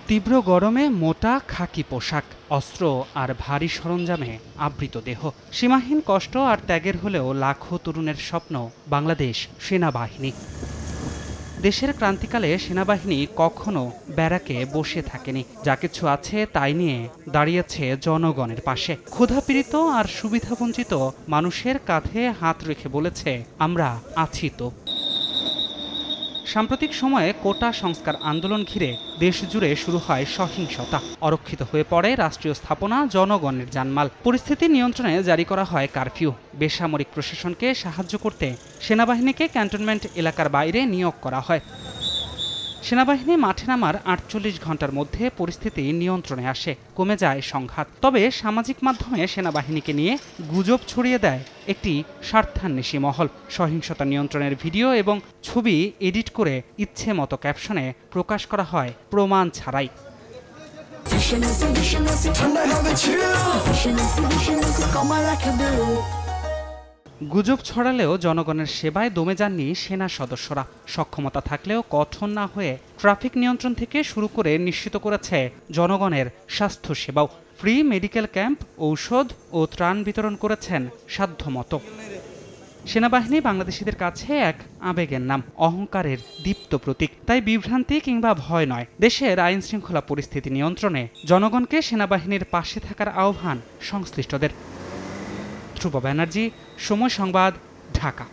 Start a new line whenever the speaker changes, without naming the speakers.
তীব্র গরমে মোটা খাকি পোশাক, অস্ত্র আর ভারী সরঞ্জামে আবৃত দেহ, সীমাহীন কষ্ট আর ত্যাগের হলেও লাখো তরুণের স্বপ্ন বাংলাদেশ সেনাবাহিনী। দেশের ক্রান্তিকালে সেনাবাহিনী কখনো ব্যারাকে বসে থাকেনি, যা কিছু আছে তাই নিয়ে দাঁড়িয়েছে জনগণের পাশে। ক্ষুধাপীড়িত আর সুবিধাবঞ্চিত মানুষের কাঁধে হাত রেখে বলেছে, আমরা আছি তো। সাম্প্রতিক সময়ে কোটা সংস্কার আন্দোলন ঘিরে দেশজুড়ে শুরু হয় সহিংসতা। অরক্ষিত হয়ে পড়ে রাষ্ট্রীয় স্থাপনা, জনগণের জানমাল। পরিস্থিতি নিয়ন্ত্রণে জারি করা হয় কারফিউ। বেসামরিক প্রশাসনকে সাহায্য করতে সেনাবাহিনীকে ক্যান্টনমেন্ট এলাকার বাইরে নিয়োগ করা হয়। সেনাবাহিনী মাঠে নামার ৪৮ ঘন্টার মধ্যে পরিস্থিতি নিয়ন্ত্রণে আসে, কমে যায় সংঘাত। তবে সামাজিক মাধ্যমে সেনাবাহিনীকে নিয়ে গুজব ছড়িয়ে দেয় একটি স্বার্থান্বেষী মহল। সহিংসতা নিয়ন্ত্রণের ভিডিও এবং ছবি এডিট করে ইচ্ছে মতো ক্যাপশনে প্রকাশ করা হয় প্রমাণ ছাড়াই। গুজব ছড়ালেও জনগণের সেবায় দমে যাননি সেনা সদস্যরা। সক্ষমতা থাকলেও কঠোর না হয়ে ট্রাফিক নিয়ন্ত্রণ থেকে শুরু করে নিশ্চিত করেছে জনগণের স্বাস্থ্য সেবাও। ফ্রি মেডিকেল ক্যাম্প, ঔষধ ও ত্রাণ বিতরণ করেছেন সাধ্যমতো। সেনাবাহিনী বাংলাদেশিদের কাছে এক আবেগের নাম, অহংকারের দীপ্ত প্রতীক। তাই বিভ্রান্তি কিংবা ভয় নয়, দেশের আইন শৃঙ্খলা পরিস্থিতি নিয়ন্ত্রণে জনগণকে সেনাবাহিনীর পাশে থাকার আহ্বান সংশ্লিষ্টদের। ধ্রুব ব্যানার্জি, সময় সংবাদ, ঢাকা।